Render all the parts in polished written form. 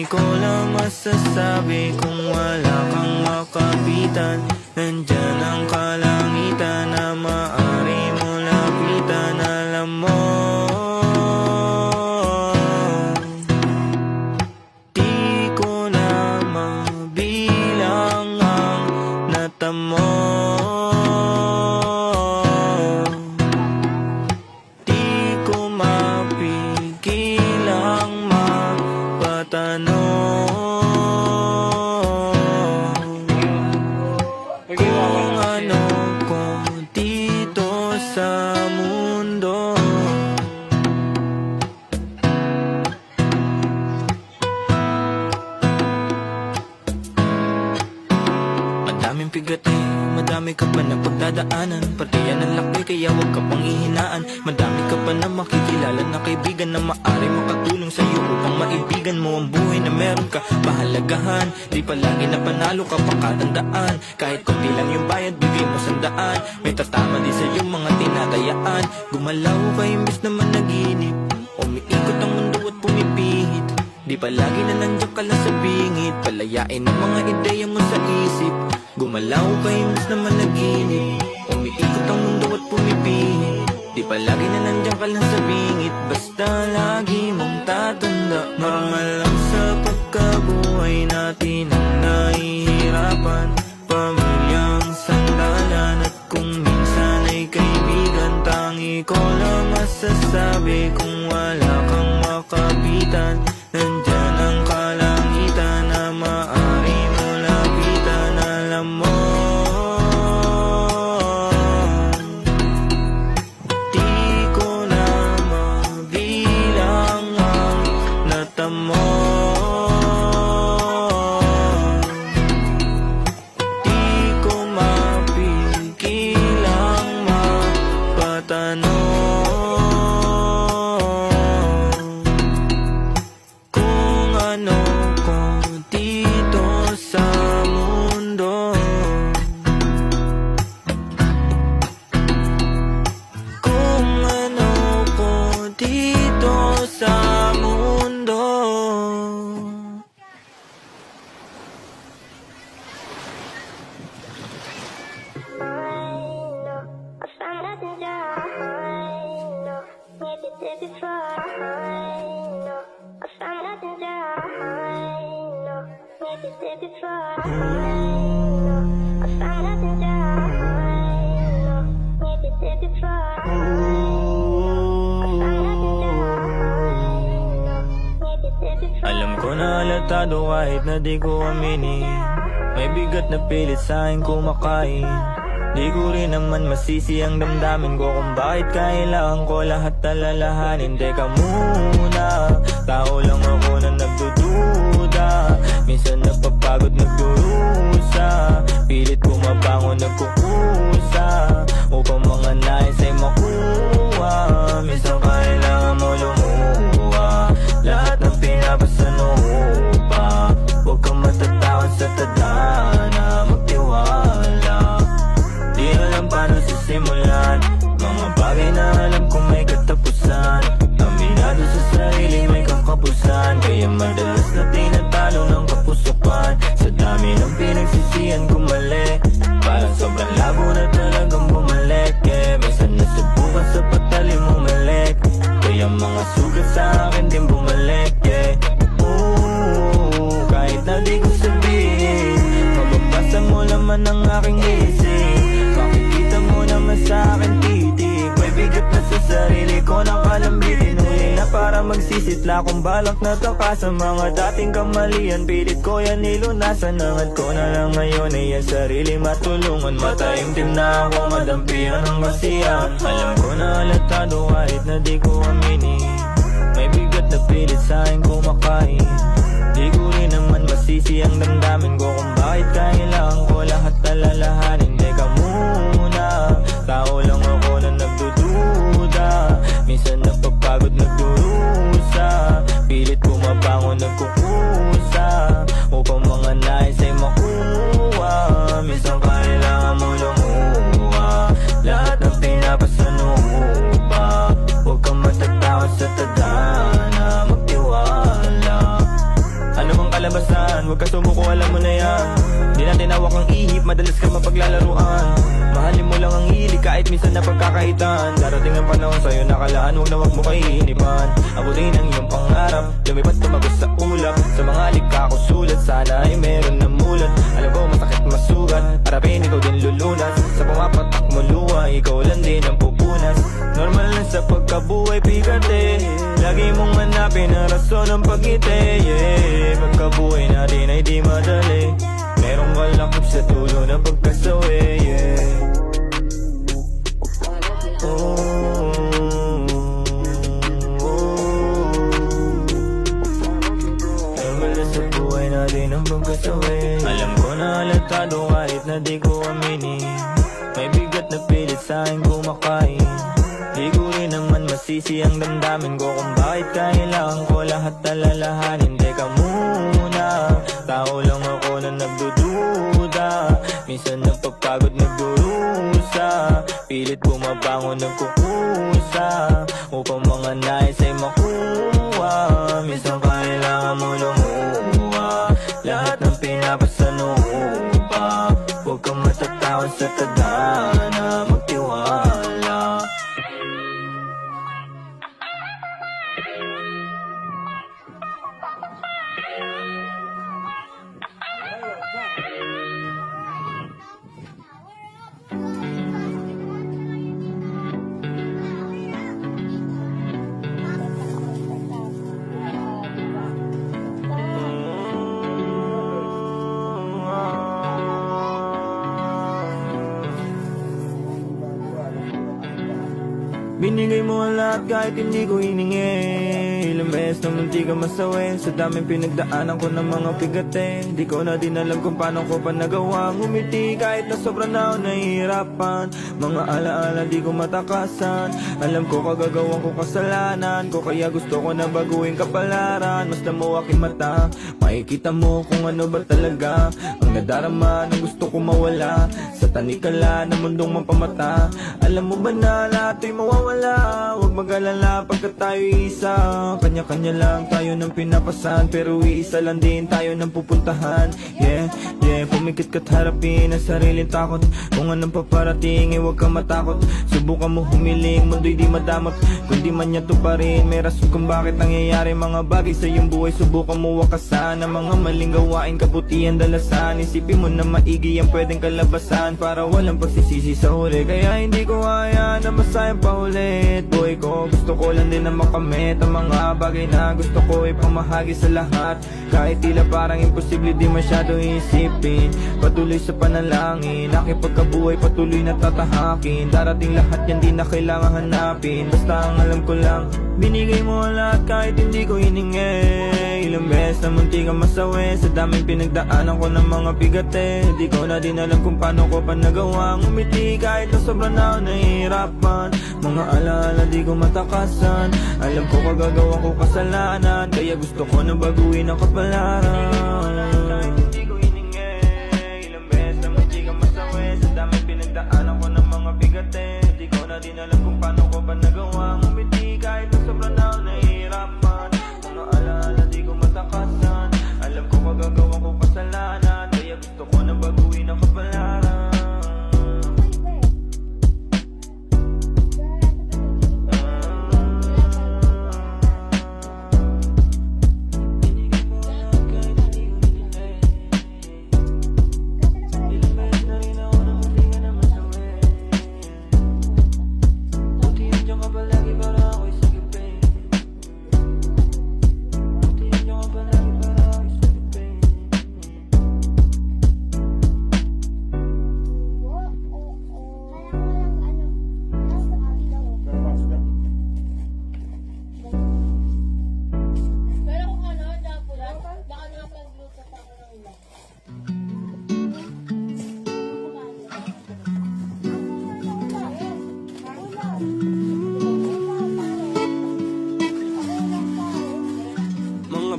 Tangi ko lang masasabi kung wala kang makapitan. Nandyan ang kalangitan na maaari mo lapitan. Alam mo, di ko na mabilang ang natamo. Di ko mapigil ang magpatanong kung ano ko dito sa mundo. Madaming bigat madami ka pa na pagdadaanan. Pati yan ang laki kaya huwag ka pang ihinaan. Madami ka pa na makikilala na kaibigan na maaari makatulong sa'yo upang maibigan mo ang buhay na meron ka pahalagahan. Di palagi na panalo ka pakatandaan. Kahit konti lang yung bayad, bigay mo 100. May tatama din sa'yo mga tinatayaan. Gumalaw ka imbis na managinip. Umiikot ang mundo at pumipihit. Di palagi na nandiyan ka lang sa bingit. Palayain ang mga ideya mo sa isip. Gumalaw ka imbis na managinip. Umiikot ang mundo at pumipihit. Di palagi na nandiyan ka lang sa bingit. Basta lagi mong tatanda, normal lang sa pagkabuhay natin ang nahihirapan. Pamilyang sandalan at kung minsan ay kaibigan. Tangi ko lang masasabi kung wala kang makapitan. Nandyan ang kalangitan na maaari mo lapitan. Alam mo, di ko na mabilang ang natamo. Di ko mapigil ang magpatanong kung ano ko dito sa mundo. Kung ano ko dito sa mundo. Alam ko na halatado kahit na di ko aminin. May bigat na pilit sa akin kumakain. Di ko rin naman masisi ang damdamin ko kung bakit kailangan ko lahat alalahanin. Teka muna, tao lang ako na nagdududa. Minsan napapagod nagdurusa. Pilit bumabangon nagkukusa upang mga nais ay makuha. Minsan kailangan mo lumuha lahat ng pinapasanupa. Huwag kang matatakot sa tadhana, magtiwala. Di alam paano sisimulan mga bagay na alam kong may katapusan. Aminado sa sarili may kakapusan, kaya madalas na tinatalo ng kapusukan. Sa dami ng pinagsisihan kumali, parang sobrang labo na talagang bumalik. Minsan nasubukan sa patalim bumalik, kaya mga sugat sa akin din bumalik. Kahit na di ko sabihin, mababasa mo laman ang aking isip. Makikita mo naman sa akin titig. May bigat na sa sarili ko nakalambitin. Huli na para magsisitla kung balak na taka sa mga dating kamalian. Pilit ko yan nilunasan, angat ko na lang ngayon ay ang sarili matulungan. Mataimtim na ako, madampihan ang kasiyahan. Alam ko na halatado kahit na di ko aminin. May bigat na pilit sa akin kumakain. Di ko rin naman masisi ang damdamin ko kung bakit kailangan ko lahat alalahanin. Teka muna, tao lang ako na nagdududa. Minsan napapagod nagdurusa. Pilit bumabangon nagkukusa upang mga nais ay makuha. Minsan kailangan mo lumuha lahat ng pinapasanupa. Huwag kang matatakot sa tadhana, magtiwala. yan. Huwag ka sumuko, alam mo na yan. Di natin hawak ang ihip, madalas ka mapaglalaruan. Mahalin mo lang ang hilig kahit minsan na pagkakaitan. Darating ang panahon sa'yo nakalaan, huwag na huwag mo kaihinipan. Abutin ang iyong pangarap, lumipat tumagos sa ulap. Sa mga likha ko sulat, sana ay meron na mulat. Alam ko masakit masugat, harapin ikaw din lulunas. Sa pumapatak mo luha, ikaw lang din ang pupunas. Normal lang sa pagkabuhay bigate, lagi mong hanapin ang rason ng pagngiti, yeah. Pagkabuhay natin ay di madali, merong kalakip sa tulo ng pagkasawi, yeah. Normal na sa buhay natin ang pagkasawi. Alam ko na halatado kahit na di ko aminin, may bigat na pilit sa aking kumakain. Di ko rin naman masisi ang damdamin ko kung bakit kailangan ko lahat alalahanin. Teka muna, tao lang ako na nagdududa, minsan napapagod nagdurusa, pilit bumabangon nagkukusa, upang mga nais ay makuha. Minsan kailangan mo lumuha, lahat ng pinapasanupa. Huwag kang matatakot sa tadhana, magtiwala. Binigay mo ang lahat kahit hindi ko hiningi. Ilang beses na munti ka masawi, sa daming pinagdaanan ko ng mga pigate. Di ko na din alam kung paano ko pa nagawa ngumiti kahit na sobrang na ako nahihirapan. Mga alaala di ko matakasan, alam ko kagagawan ko kasalanan ko, kaya gusto ko na baguhin kapalaran. Mas mo aking mata, makikita mo kung ano ba talaga ang nadarama na gusto ko mawala sa tanikala ng mundong mapamata. Alam mo ba na lahat ay mawawala? Huwag mag-alala pagka tayo isa, kanya-kanya lang tayo ng pinapasan, pero iisa lang din tayo ng pupuntahan. Yeah, yeah, pumikit ka't harapin ang sariling takot. Kung anong paparating, huwag kang matakot. Subukan mo humiling, mundo'y di madamot. Kung di man niya to pa rin, may rason kung bakit nangyayari mga bagay sa iyong buhay. Subukan mo wakasan ang mga maling gawain, kabutihan dalasan. Isipin mo na maigi ang pwedeng kalabasan, para walang pagsisisi sa huli. Kaya hindi ko kaya na masayang paulit buhay ko. Gusto ko lang din na makamit ang mga bagay na gusto ko ipamahagi sa lahat. Kahit tila parang imposible, di masyado isipin. Patuloy sa panalangin, aking pagkabuhay patuloy na tatahakin. Darating lahat yan, di na kailangan hanapin. Basta ang alam ko lang, binigay mo ang lahat kahit hindi ko hiningi. Ilang beses na munti ka masawi, sa daming pinagdaanan ko ng mga bigate. Di ko na din alam kung paano ko pa nagawa ngumiti kahit na sobrang na ako nahihirapan. Mga alaala di ko matakasan, alam ko kagagawa ko kasalanan, kaya gusto ko na baguhin ang kapalaran. Hindi ko hiningi, ilang beses na munti ka masawi, sa daming pinagdaanan ko ng mga bigate. Di ko na din alam kung paano ko pa nagawa ngumiti kahit na sobrang na ako nahihirapan. Mga alaala di ko matakasan, alam ko kagagawa ko kasalanan, kaya gusto ko na baguhin ang kapalaran.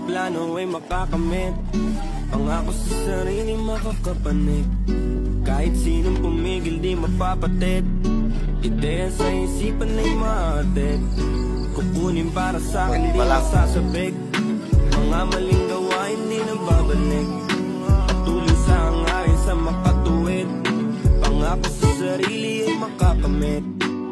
Plano ay makakamit, pangako sa sarili makakapanik. Kahit sinong pumigil di mapapatid, ideya sa isipan ay maatid. Kukunin para sa akin di masasabik, mga maling gawain di na babalik. sarili ay makakamit.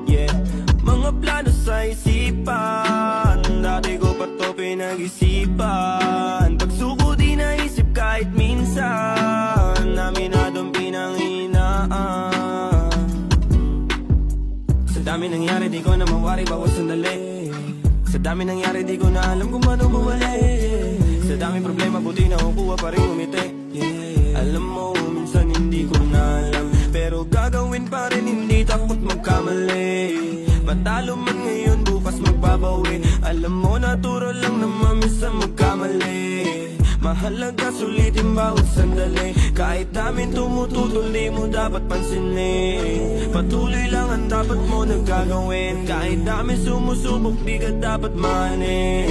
Yeah, mga plano sa isipan, dati ko pa to pinag-isipan. Pagsuko di naisip kahit minsan, aminadong pinanghinaan. Sa dami nangyari di ko na mawari bawat sandali. Sa dami nangyari di ko na alam kung paano bumalik. Sa daming problema buti na kukuha pa rin umiti. Alam mo minsan hindi ko na alam, pero gagawin pa rin, hindi takot magkamali. Matalo man ngayon, bukas magbabawi. Alam mo, natural lang naman minsan magkamali. Mahalaga sulitin bawat sandali. Kahit namin tumututol, di mo dapat pansinin. Patuloy lang ang dapat mo nagagawin. Kahit namin sumusubok, di ka dapat manin.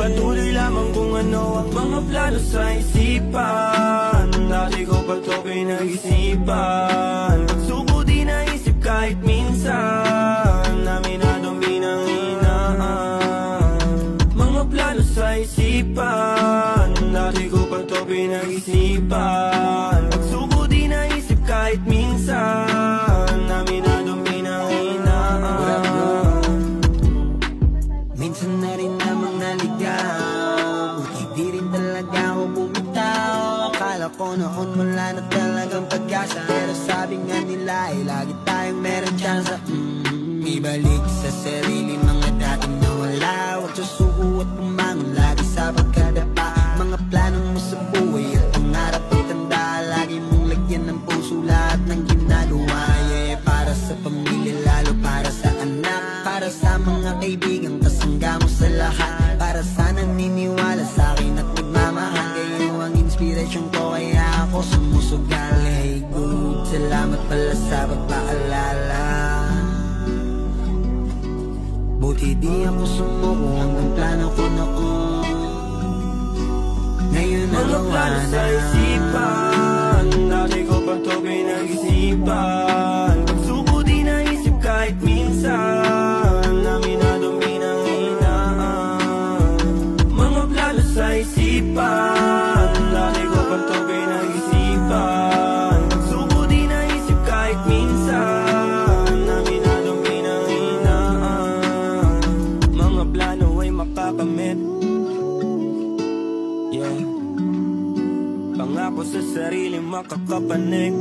Patuloy lamang kung ano ang mga plano sa isipan. Dati ko pa to pinag-isipan. Pagsuko di naisip kahit minsan, aminadong pinanghinaan. Mga plano sa isipan, dati ko pa to pinag-isipan. Pagsuko di naisip kahit minsan, aminadong pinanghinaan. Minsan na rin namang naligaw, buti di rin talaga ako bumitaw. Akala ko noon wala na talagang pag-asa, pero sabi nga nila ay lagi tayong meron tsansa. Ibalik sa sarili mga dating nawala. Huwag susuko at bumangon lagi sa pagkadapa. Mga planong mo sa buhay at pangarap at tanda, lagi mong lagyan ng puso lahat ng ginagawa. Yeah, para sa pamilya, lalo para sa anak, para sa mga kaibigan, kasangga mo sa lahat. Para sa naniniwala sa akin at nagmamahal, kayo ang inspirasyon ko, kaya ako sumusugal. Hey good, salamat pala sa pagpaalala. Buti di ako sumuko hanggang plano ko noon. Ngayon mga nagawa plano na. sa isipan, dati ko pa to pinag-isipan. Pagsuko di naisip kahit minsan, aminadong pinanghinaan. Mga plano sa isipan, dati ko pa to pinag-isipan. Pagsuko di naisip kahit minsan, aminadong pinanghinaan. Mga plano ay makakamit. Yeah, pangako sa sarili makakapanig.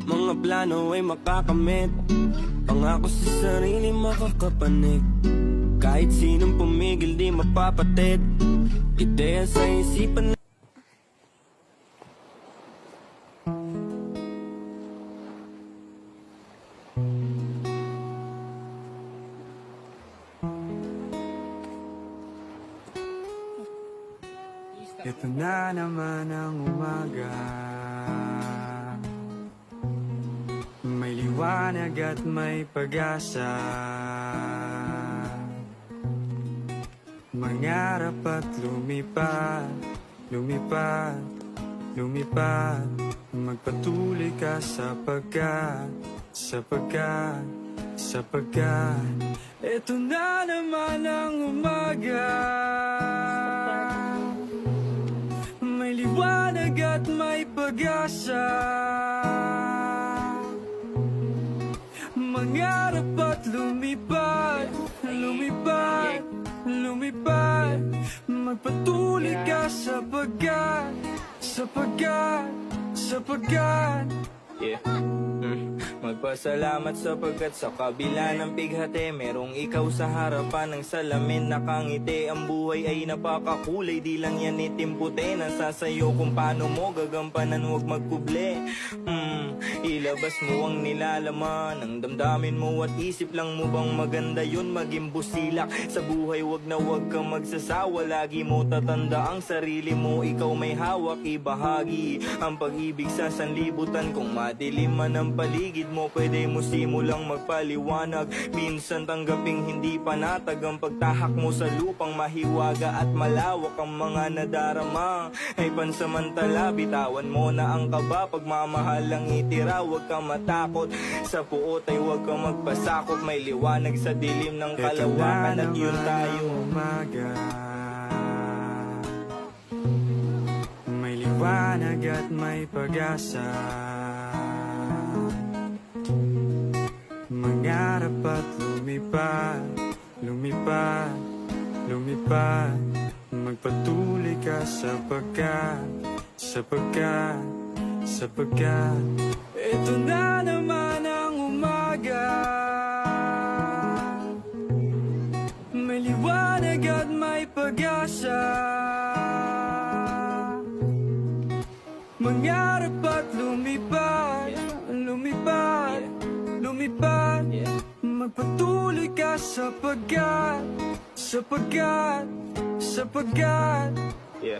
Mga plano ay makakamit, pangako sa sarili makakapanig. Kahit sinong pumigil di mapapatid, ideya sa isipan. Ito na naman ang umaga, may liwanag at may pag-asa. Mangarap at lumipad, lumipad, lumipad. Magpatuloy ka sapagkat ito na naman ang umaga. May liwanag at may pag-asa. Mangarap at lumipad, lumipad, lumipad. Magpatuloy ka sapagkat Yeah. Magpasalamat sapagkat sa kabila ng bighati, merong ikaw sa harapan ng salamin nakangiti. Ang buhay ay napakakulay, di lang yan itim puti. Nasasayo kung paano mo gagampanan, huwag magkuble. Ilabas mo ang nilalaman ng damdamin mo at isip lang mo bang maganda yun maging busilak sa buhay. Huwag na huwag kang magsasawa, lagi mo tatanda ang sarili mo. Ikaw may hawak, ibahagi ang pag-ibig sa sanlibutan. Kung madilim man ang paligid mo, pwede mo simulang magpaliwanag. Minsan tanggaping hindi panatag ang pagtahak mo sa lupang mahiwaga at malawak ang mga nadarama. Ay pansamantala, bitawan mo na ang kaba, pagmamahal ang itira, huwag kang matakot. Sa puot ay huwag kang magpasakop, may liwanag sa dilim ng kalawakan at yun tayo. Umaga, may liwanag at may pag-asa. Mangarap at lumipad, lumipad, lumipad. Magpatuloy ka sapagkat ito na naman ang umaga. May liwanag at may pag-asa. Mangarap at lumipad, lumipad, lumipad. Magpatuloy ka sapagkat Yeah.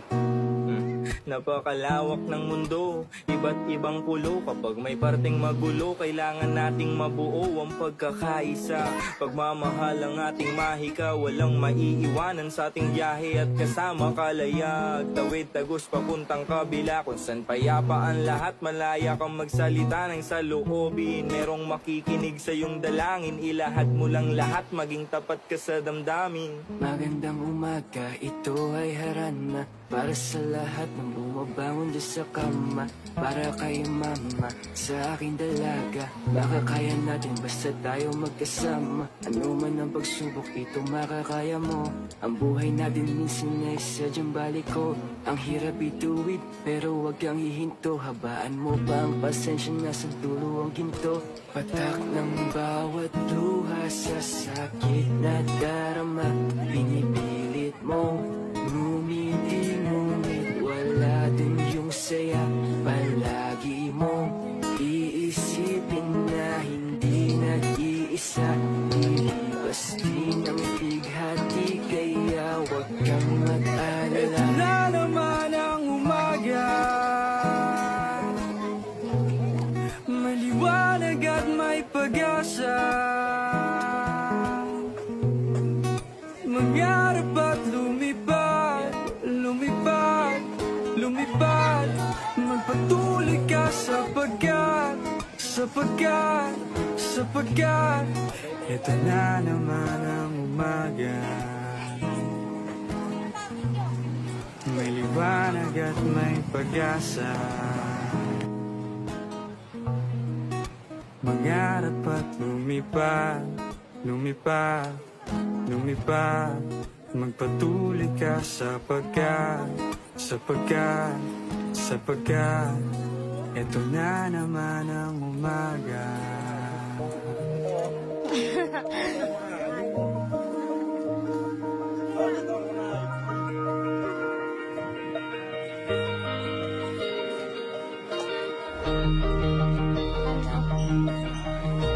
Napakalawak ng mundo, iba't ibang pulo. Kapag may parteng magulo, kailangan nating mabuo ang pagkakaisa. Pagmamahal ang ating mahika, walang maiiwanan sa ating biyahe at kasama kalayag. Tawid tagos papuntang kabila, kung saan payapa ang lahat. Malaya kang magsalita ng saloobin, merong makikinig sa iyong dalangin. Ilahad mo lang lahat, maging tapat ka sa damdamin. Magandang umaga, ito ay harana para sa lahat ng bumabangon dyan sa kama. Para kay mama, sa aking dalaga. Baka kaya natin basta tayo magkasama. Ano man ang pagsubok, ito makakaya mo. Ang buhay natin minsan ay sadyang balik ko. Ang hirap ituwid, pero wag kang hihinto. Habaan mo pa ang pasensya, nasa dulo ang ginto. Patak ng bawat luha sa sakit na darama. Pinipilit mong ngumiti, ngunit wala din yung saya. Palagi mong iisipin na hindi nag-iisa. Ilibas din ang bighati, kaya wag kang mag-alala. ito na naman ang umaga. May liwanag at may pag-asa. Mangarap at lumipad, lumipad, lumipad. Magpatuloy ka sapagkat ito na naman ang umaga. May liwanag at may pag-asa. Mangarap at lumipad, lumipad, lumipad. Magpatuloy ka sapagkat ito na naman ang umaga.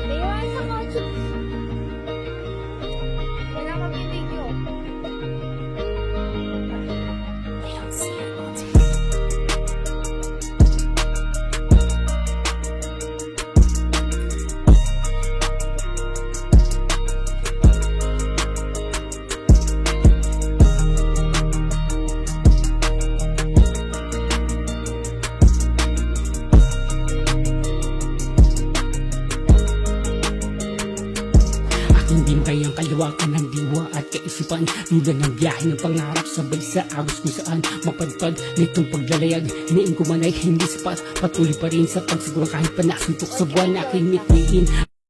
Mayroon sa kotse. Wala mag-video. Hindi kayang kalawakan ng diwa at kaisipan. Duda ng biyahe ng pangarap, sabay sa agos kung saan mapadpad nitong paglalayag. Hiniin ko man ay hindi sapat, patuloy pa rin sa pagsiguro kahit pa nasuntok sa buwan. Aking mitmiin